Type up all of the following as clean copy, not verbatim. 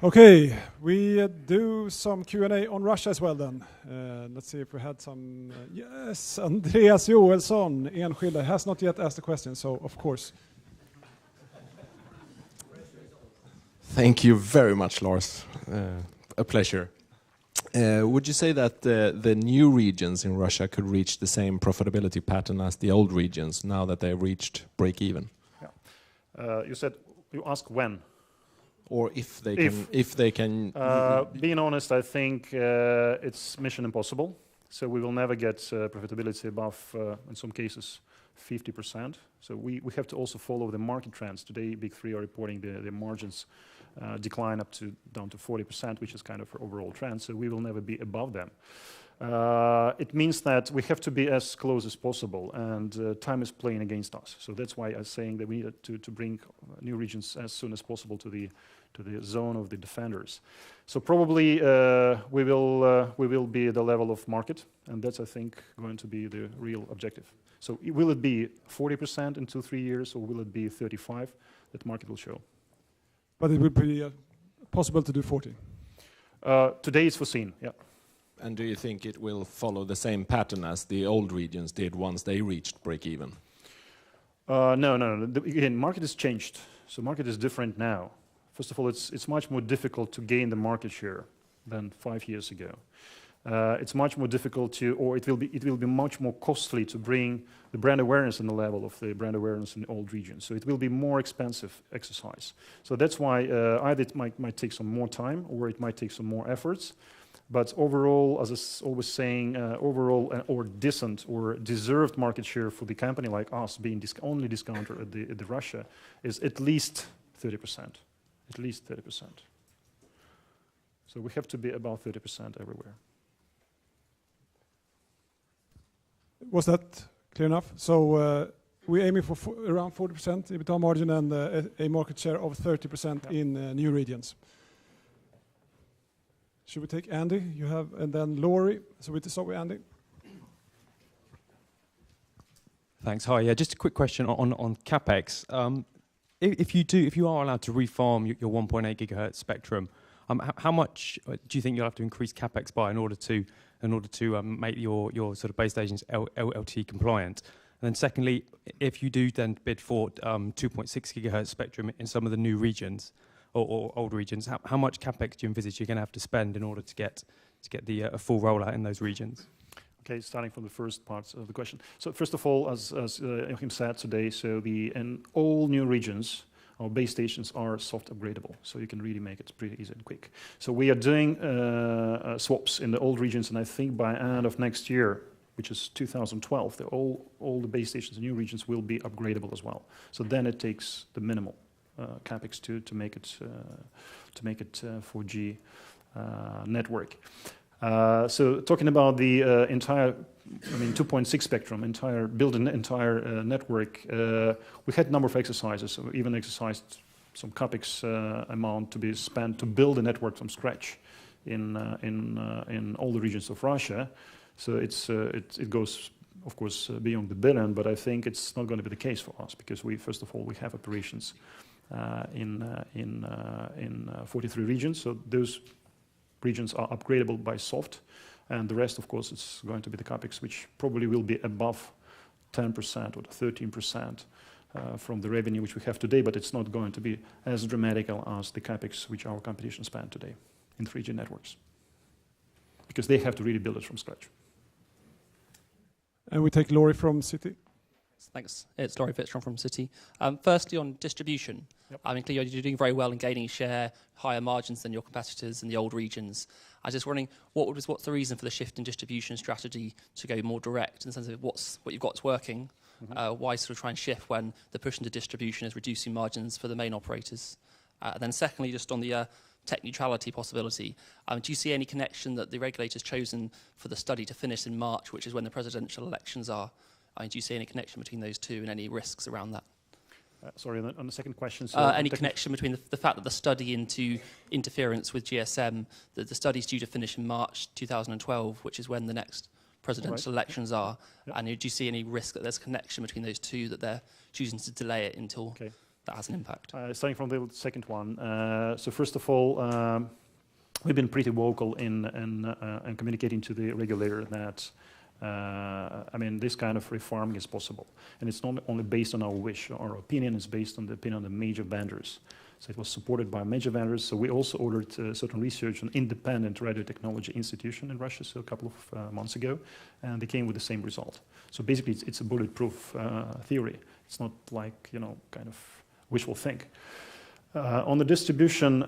Okay, we do some Q&A on Russia as well then. Let's see if we had some. Yes, Andreas Joelsson, Enskilda, has not yet asked a question, so of course. Thank you very much, Lars. A pleasure. Would you say that the new regions in Russia could reach the same profitability pattern as the old regions now that they've reached break-even? Yeah. You ask when? Or if they can. Being honest, I think it's mission impossible. So we will never get profitability above, in some cases, 50%. So we have to also follow the market trends. Today, Big Three are reporting the margins decline down to 40%, which is kind of an overall trend. So we will never be above them. It means that we have to be as close as possible, and time is playing against us. So that's why I'm saying that we need to bring new regions as soon as possible to the zone of the defenders. So probably we will be at the level of market, and that's, I think, going to be the real objective. So will it be 40% in 2-3 years, or will it be 35%? That market will show. But it would be possible to do 40? Today it's foreseen, yeah. And do you think it will follow the same pattern as the old regions did once they reached break-even? No. Again, market has changed. So market is different now. First of all, it's much more difficult to gain the market share than 5 years ago. It's much more difficult it will be much more costly to bring the brand awareness in the level of the brand awareness in old regions. So it will be more expensive exercise. So that's why either it might take some more time, or it might take some more efforts. But overall, as I was always saying, overall or decent or deserved market share for the company like us, being only discounter at the Russia, is at least 30%. At least 30%. So we have to be about 30% everywhere. Was that clear enough? So we're aiming for around 40% EBITDA margin and a market share of 30% in new regions. Should we take Andy? You have, and then Laurie. So we start with Andy. Thanks. Hi. Yeah, just a quick question on capex. If you are allowed to refarm your 1.8 gigahertz spectrum, how much do you think you'll have to increase capex by in order to make your sort of base stations LTE compliant? And then secondly, if you do then bid for 2.6 gigahertz spectrum in some of the new regions or old regions, how much capex do you envisage you're going to have to spend in order to get a full rollout in those regions? Okay, starting from the first part of the question. So first of all, as Joachim said today, so in all new regions, our base stations are soft upgradable, so you can really make it pretty easy and quick. So we are doing swaps in the old regions, and I think by end of next year, which is 2012, all the base stations in new regions will be upgradable as well. So then it takes the minimal capex to make it 4G network. So talking about the entire, 2.6 spectrum, build an entire network, we had a number of exercises. So we even exercised some capex amount to be spent to build a network from scratch in all the regions of Russia. So it goes, of course, beyond the billion, but I think it's not going to be the case for us because first of all we have operations in 43 regions. So those regions are upgradable by soft, and the rest, of course, is going to be the capex, which probably will be above 10% or 13% from the revenue which we have today, but it's not going to be as dramatic as the capex which our competition spend today in 3G networks, because they have to really build it from scratch. And we take Laurie from Citi. Thanks. It's Laurie Fitzgerald from Citi. Firstly, on distribution, clearly you're doing very well in gaining share, higher margins than your competitors in the old regions. I was just wondering, what's the reason for the shift in distribution strategy to go more direct in the sense of what you've got is working? Why sort of try and shift when the push into distribution is reducing margins for the main operators? Then secondly, just on the tech neutrality possibility, do you see any connection that the regulator's chosen for the study to finish in March, which is when the presidential elections are? Do you see any connection between those two and any risks around that? Sorry, on the second question. So any connection between the fact that the study into interference with GSM, that the study's due to finish in March 2012, which is when the next presidential elections are, and do you see any risk that there's a connection between those two, that they're choosing to delay it until that has an impact? Starting from the second one. So first of all, we've been pretty vocal in communicating to the regulator that I mean, this kind of reforming is possible. And it's not only based on our wish. Our opinion is based on the opinion of the major vendors. So it was supported by major vendors. So we also ordered certain research on independent radio technology institution in Russia, so a couple of months ago, and they came with the same result. So basically, it's a bulletproof theory. It's not like, you know, kind of wishful think. On the distribution,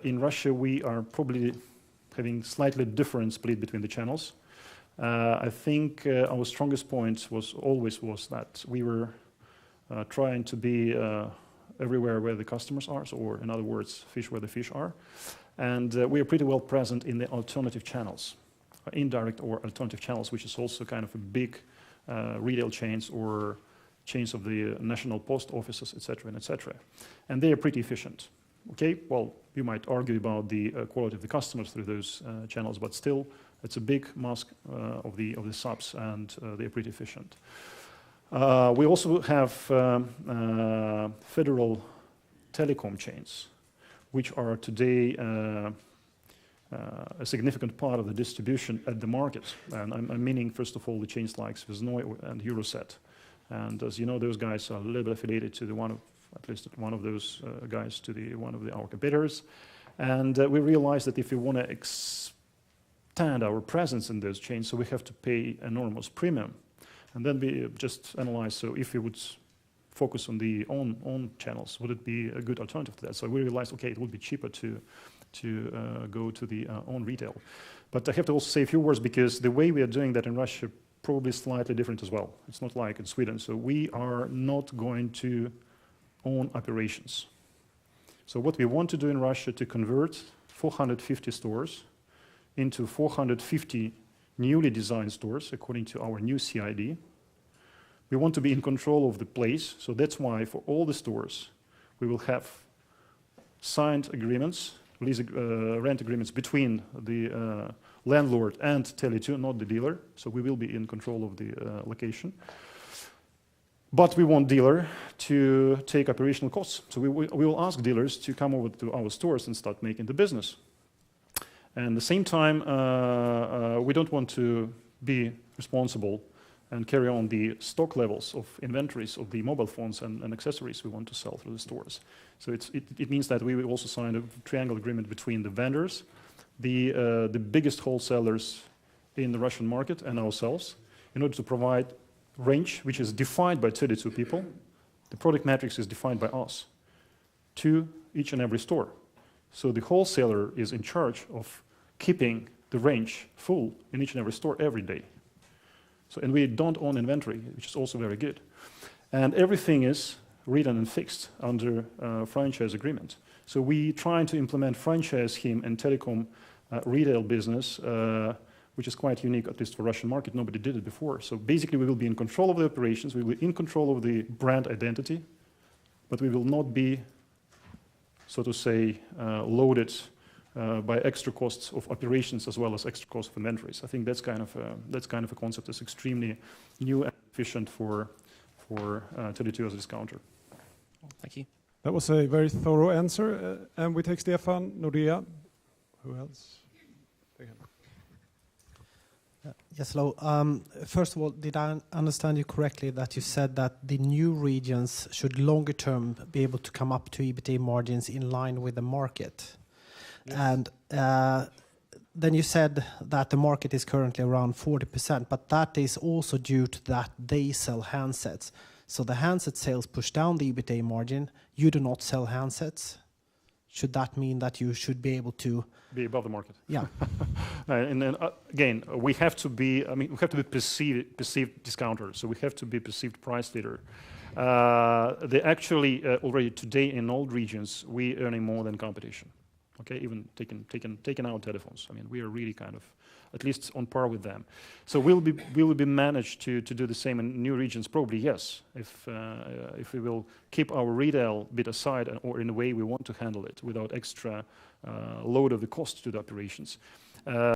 in Russia, we are probably having slightly different split between the channels. I think our strongest point was that we were trying to be everywhere where the customers are, so, or in other words, fish where the fish are. And we are pretty well present in the alternative channels, indirect or alternative channels, which is also kind of a big retail chains or chains of the national post offices, etc., and etc. And they are pretty efficient. Okay, well, you might argue about the quality of the customers through those channels, but still, it's a big mask of the subs, and they're pretty efficient. We also have federal telecom chains, which are today a significant part of the distribution at the market. And I'm meaning, first of all, the chains like Svyaznoy and Euroset. And as you know, those guys are a little bit affiliated to at least one of those guys to one of our competitors. And we realized that if we want to expand our presence in those chains, so we have to pay enormous premium. And then we just analyzed, so if we would focus on the own channels, would it be a good alternative to that? So we realized, okay, it would be cheaper to go to the own retail. But I have to also say a few words, because the way we are doing that in Russia probably slightly different as well. It's not like in Sweden. So we are not going to own operations. So what we want to do in Russia to convert 450 stores into 450 newly designed stores according to our new CID. We want to be in control of the place, so that's why for all the stores we will have signed agreements, rent agreements between the landlord and Tele2, not the dealer, so we will be in control of the location. But we want dealer to take operational costs, so we will ask dealers to come over to our stores and start making the business. And at the same time, we don't want to be responsible and carry on the stock levels of inventories of the mobile phones and accessories we want to sell through the stores. So it means that we will also sign a triangle agreement between the vendors, the biggest wholesalers in the Russian market, and ourselves, in order to provide range which is defined by Tele2 people. The product matrix is defined by us to each and every store. So the wholesaler is in charge of keeping the range full in each and every store every day. So, and we don't own inventory, which is also very good. And everything is written and fixed under franchise agreement. So we trying to implement franchise scheme in telecom retail business, which is quite unique, at least for Russian market. Nobody did it before. So basically we will be in control of the operations, we will be in control of the brand identity, but we will not be, so to say, loaded by extra costs of operations as well as extra costs of inventories. I think that's kind of a concept that's extremely new and efficient for Tele2 as a discounter. Thank you. That was a very thorough answer. And we take Stefan, Nordea. Who else? Yes, hello. First of all, did I understand you correctly that you said that the new regions should longer term be able to come up to EBITDA margins in line with the market? Yes. And then you said that the market is currently around 40%, but that is also due to that they sell handsets. So the handset sales push down the EBITDA margin. You do not sell handsets. Should that mean that you should be able to be above the market? Yeah. And then again, we have to be. I mean, we have to be perceived discounter. So we have to be perceived price leader. They actually already today in all regions we earning more than competition. Okay, even taking out telephones. I mean, we are really kind of at least on par with them. So will be managed to do the same in new regions? Probably yes. If we will keep our retail bit aside or in a way we want to handle it without extra load of the cost to the operations.